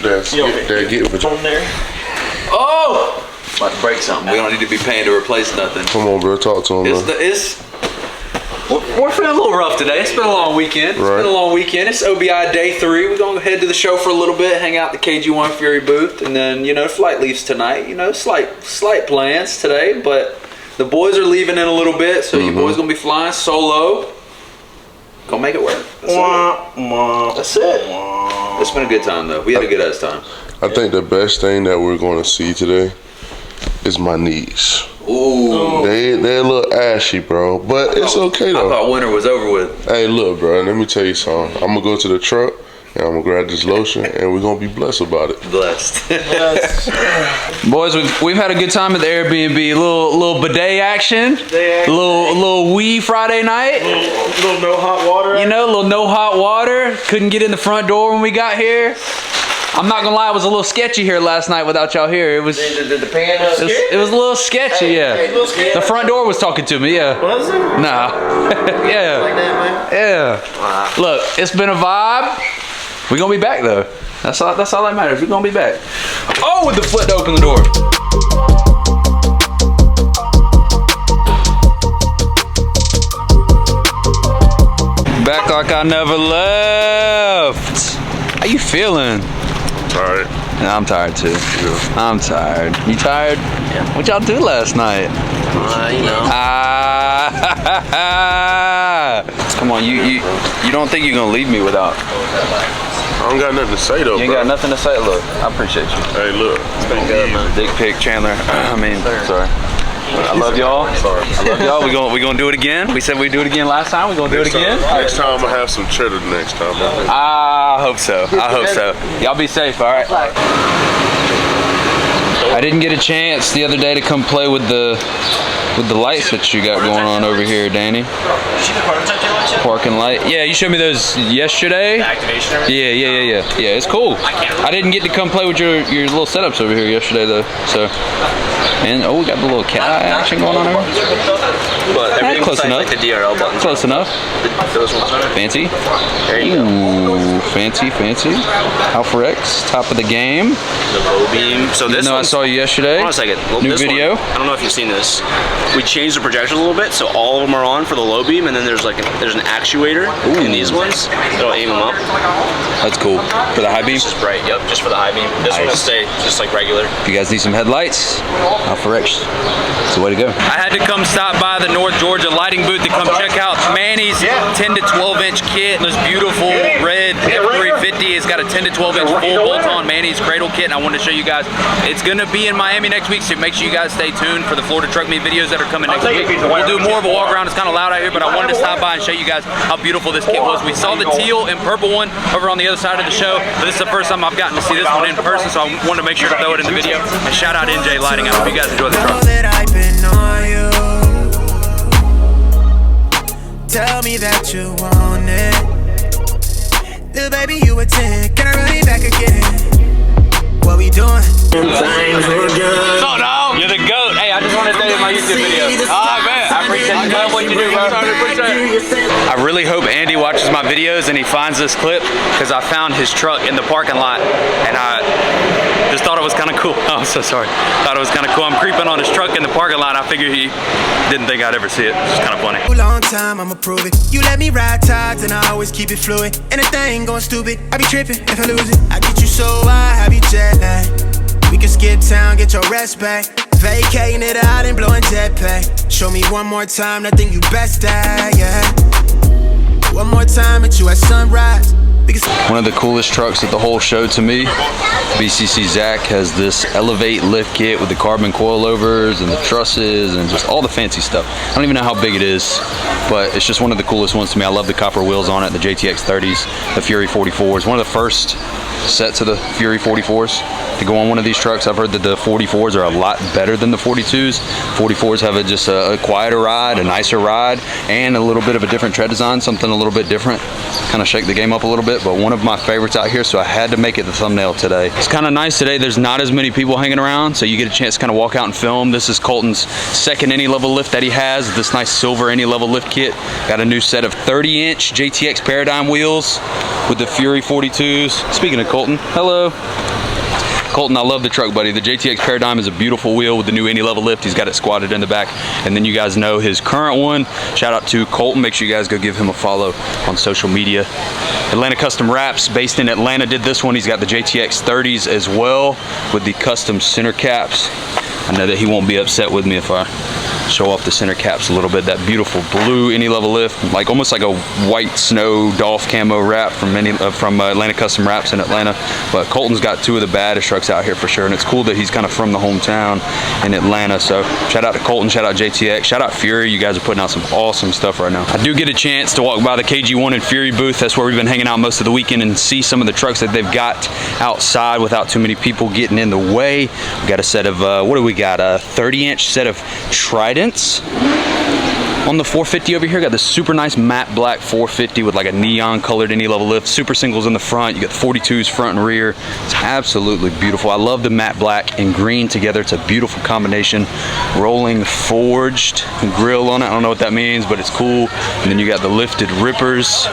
That's get what you there. Oh! About to break something. We don't need to be paying to replace nothing. Come on, bro. Talk to him, man. We're feeling a little rough today. It's been a long weekend. It's been a long weekend. It's OBI day 3. We're gonna head to the show for a little bit, hang out at the KG1 Fury booth, and then, you know, flight leaves tonight. You know, slight plans today, but the boys are leaving in a little bit, so you boys gonna be flying solo. Gonna make it work. That's it. It's been a good time though. We had a good ass time. I think the best thing that we're going to see today is my knees. Ooh. They're a little ashy, bro, but it's okay though. I thought winter was over with. Hey, look, bro. Let me tell you something. I'm gonna go to the truck and I'm gonna grab this lotion, and we're gonna be blessed about it. Blessed. Boys, we've had a good time at the Airbnb. Little bidet action. Little wee Friday night. Little no hot water. You know, little no hot water. Couldn't get in the front door when we got here. I'm not gonna lie, it was a little sketchy here last night without y'all here. It was it was a little sketchy, yeah. The front door was talking to me, yeah. Was it? Nah. Yeah. Like that, man? Yeah. Wow. Look, it's been a vibe. We're gonna be back though. That's all that matters. We're gonna be back. Oh, with the foot to open the door. Back like I never left. How you feeling? Tired. Yeah, I'm tired too. Yeah. I'm tired. You tired? Yeah. What y'all do last night? You know. Come on, you don't think you're gonna leave me without? I don't got nothing to say though, You ain't got nothing to say. Look, I appreciate you. Hey, look. It's been good, man. Dick pic, Chandler. I mean, sorry. I love y'all. Sorry. I love y'all. We gonna do it again. We said we'd do it again last time. We gonna do it again. Next time I'm gonna have some cheddar. Next time. I hope so. I hope so. Y'all be safe. All right. I didn't get a chance the other day to come play with the lights that you got going on over here, Danny. Parking light. Yeah, you showed me those yesterday. Activation. Yeah. It's cool. I didn't get to come play with your little setups over here yesterday though. So, and we got the little cat action going on there. But everything Close enough. like the DRL buttons. Close enough. Those ones are. Fancy. There you go. Ooh, fancy. Alpha X, top of the game. The low beam. So this No, I saw you yesterday. Hold on a second. Well, New this video. One, I don't know if you've seen this. We changed the projectors a little bit, so all of them are on for the low beam, and then there's an actuator in these ones that'll aim them up. That's cool. For the high beam? It's just bright. Yep, just for the high beam. This one will stay just like regular. If you guys need some headlights, Alpha X. It's the way to go. I had to come stop by the North Georgia lighting booth to come check out Manny's 10 to 12 inch kit. This beautiful red F350. It's got a 10 to 12 inch full bolt-on Manny's Cradle kit, and I wanted to show you guys. It's gonna be in Miami next week, so make sure you guys stay tuned for the Florida Truck Meet videos that are coming next week. We'll do more of a walk around. It's kind of loud out here, but I wanted to stop by and show you guys how beautiful this kit was. We saw the teal and purple one over on the other side of the show, but this is the first time I've gotten to see this one in person, so I wanted to make sure to throw it in the video. And shout out NJ Lighting. I hope you guys enjoy the truck. Tell me that you want it. Little baby, you a 10. Can I run it back again? What we doing? So no, you're the GOAT. Hey, I just want to tell you my YouTube video. Oh man, I appreciate you. Love what you do, bro. I really hope Andy watches my videos and he finds this clip, because I found his truck in the parking lot and I just thought it was kind of cool. Oh, I'm so sorry. Thought it was kind of cool. I'm creeping on his truck in the parking lot. I figured he didn't think I'd ever see it. It's kind of funny. Long time, I'ma prove it. You let me ride tides and I always keep it fluid. And the thing going stupid, I be tripping if I lose it. I get you so high, have you jet lag. We can skip town, get your rest back. Vacating it out and blowing jetpack. Show me one more time, nothing you best at, yeah. One more time at you at sunrise. One of the coolest trucks at the whole show to me, BCC Zach has this Elevate lift kit with the carbon coilovers and the trusses and just all the fancy stuff. I don't even know how big it is, but it's just one of the coolest ones to me. I love the copper wheels on it, the JTX 30s, the Fury 44s. One of the first sets of the Fury 44s to go on one of these trucks. I've heard that the 44s are a lot better than the 42s. 44s have just a quieter ride, a nicer ride, and a little bit of a different tread design, something a little bit different. Kind of shake the game up a little bit, but one of my favorites out here, so I had to make it the thumbnail today. It's kind of nice today. There's not as many people hanging around, so you get a chance to kind of walk out and film. This is Colton's second any level lift that he has. This nice silver any level lift kit. Got a new set of 30-inch JTX Paradigm wheels with the Fury 42s. Speaking of Colton, hello. Colton, I love the truck, buddy. The JTX Paradigm is a beautiful wheel with the new any level lift. He's got it squatted in the back. And then you guys know his current one. Shout out to Colton. Make sure you guys go give him a follow on social media. Atlanta Custom Wraps, based in Atlanta, did this one. He's got the JTX 30s as well with the custom center caps. I know that he won't be upset with me if I show off the center caps a little bit. That beautiful blue any level lift, like almost like a white snow Dolph camo wrap from Atlanta Custom Wraps in Atlanta. But Colton's got two of the baddest trucks out here for sure, and it's cool that he's kind of from the hometown in Atlanta. So shout out to Colton, shout out JTX, shout out Fury. You guys are putting out some awesome stuff right now. I do get a chance to walk by the KG1 and Fury booth. That's where we've been hanging out most of the weekend and see some of the trucks that they've got outside without too many people getting in the way. We got a set of what do we got, a 30-inch set of Tridents on the 450 over here. Got this super nice matte black 450 with like a neon colored any level lift, super singles in the front. You got the 42s front and rear. It's absolutely beautiful. I love the matte black and green together. It's a beautiful combination. Rolling forged grill on it. I don't know what that means, but it's cool. And then you got the lifted rippers,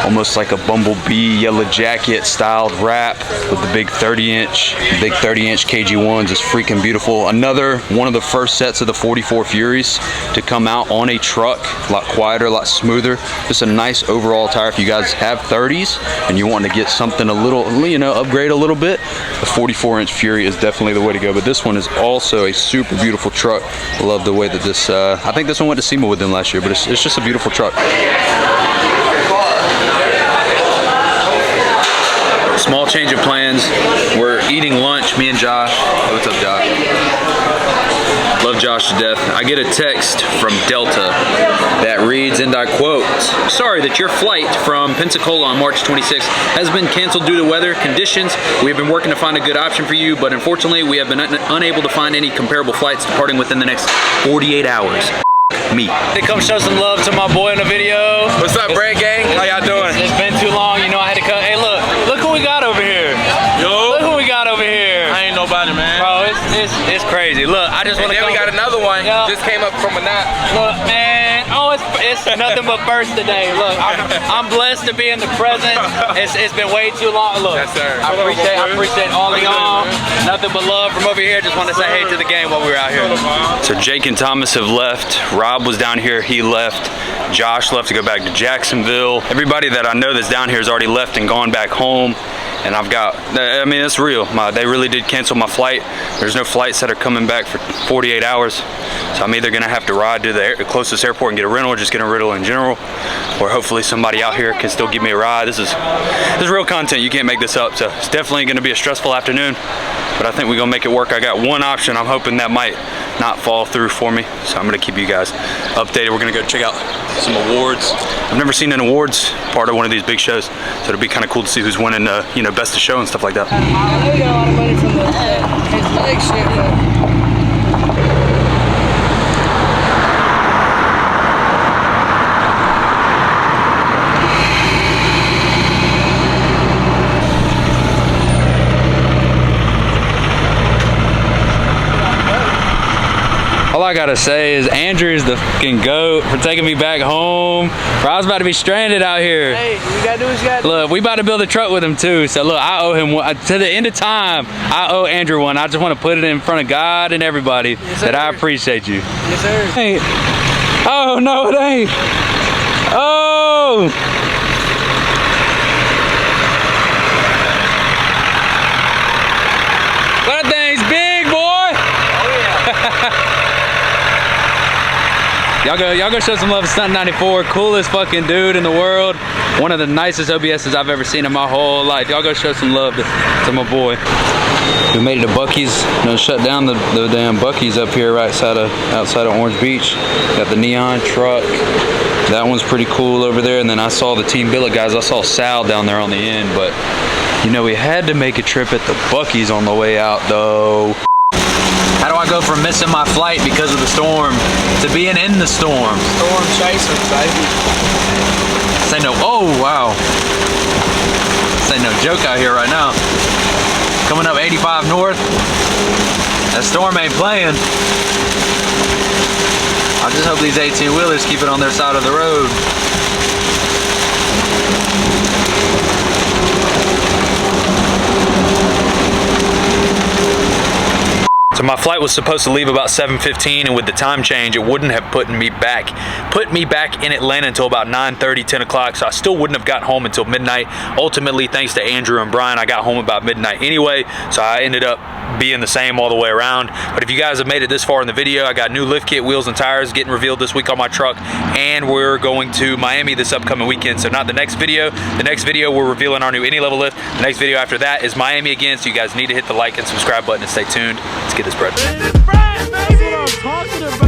almost like a Bumblebee yellow jacket styled wrap with the big 30-inch. Big 30-inch KG1s is freaking beautiful. Another one of the first sets of the 44 Furies to come out on a truck. A lot quieter, a lot smoother. Just a nice overall tire. If you guys have 30s and you want to get something a little, you know, upgrade a little bit, the 44-inch Fury is definitely the way to go. But this one is also a super beautiful truck. I love the way that this, I think this one went to SEMA with them last year, but it's just a beautiful truck. Small change of plans. We're eating lunch, me and Josh. Hey, what's up, Josh? Love Josh to death. I get a text from Delta that reads, and I quote, "Sorry that your flight from Pensacola on March 26th has been canceled due to weather conditions. We have been working to find a good option for you, but unfortunately we have been unable to find any comparable flights departing within the next 48 hours. Me." They come show some love to my boy in the video. What's up, Brad Gang? How y'all doing? It's been too long, you know I had to cut. Hey, look who we got over here. Yo. Look who we got over here. I ain't nobody, man. Bro, it's crazy. Look, I just want to. And then we got another one. Yeah. Just came up from a knot. Look, man. Oh, it's nothing but first today. Look, I'm blessed to be in the present. It's been way too long. Look, yes, sir. I appreciate all of y'all. Nothing but love from over here. Just want to say hey to the game while we were out here. So Jake and Thomas have left. Rob was down here. He left. Josh left to go back to Jacksonville. Everybody that I know that's down here has already left and gone back home. And I've got, I mean, it's real. They really did cancel my flight. There's no flights that are coming back for 48 hours. So I'm either gonna have to ride to the closest airport and get a rental, or just get a rental in general. Or hopefully somebody out here can still give me a ride. This is real content. You can't make this up. So it's definitely gonna be a stressful afternoon, but I think we're gonna make it work. I got one option. I'm hoping that might not fall through for me. So I'm gonna keep you guys updated. We're gonna go check out some awards. I've never seen an awards part of one of these big shows. So it'll be kind of cool to see who's winning, you know, best of show and stuff like that. I know you got a lot of money from the his leg shit, but all I gotta say is Andrew's the fucking GOAT for taking me back home. I was about to be stranded out here. hey, you gotta do what you gotta do. Look, we about to build a truck with him too. So look, I owe him one. To the end of time, I owe Andrew one. I just want to put it in front of God and everybody that I appreciate you. Yes, sir. Hey. Oh no, it ain't. Oh. That thing's big, boy. Y'all go show some love to Stunt 94. Coolest fucking dude in the world. One of the nicest OBSs I've ever seen in my whole life. Y'all go show some love to my boy. We made it to Buc-ee's. You know, shut down the damn Buc-ee's up here right outside of Orange Beach. Got the neon truck. That one's pretty cool over there. And then I saw the Team Billet guys. I saw Sal down there on the end. But, you know, we had to make a trip at the Buc-ee's on the way out, though. How do I go from missing my flight because of the storm to being in the storm? Storm chaser, baby. Say no. Oh, wow. Say no joke out here right now. Coming up 85 north. That storm ain't playing. I just hope these 18-wheelers keep it on their side of the road. So my flight was supposed to leave about 7:15, and with the time change, it wouldn't have put me back in Atlanta until about 9:30, 10 o'clock. So I still wouldn't have gotten home until midnight. Ultimately, thanks to Andrew and Brian, I got home about midnight anyway. So I ended up being the same all the way around. But if you guys have made it this far in the video, I got new lift kit, wheels, and tires getting revealed this week on my truck, and we're going to Miami this upcoming weekend. So not the next video. The next video, we're revealing our new any level lift. The next video after that is Miami again. So you guys need to hit the like and subscribe button and stay tuned. Let's get this bread. That's what I'm talking about.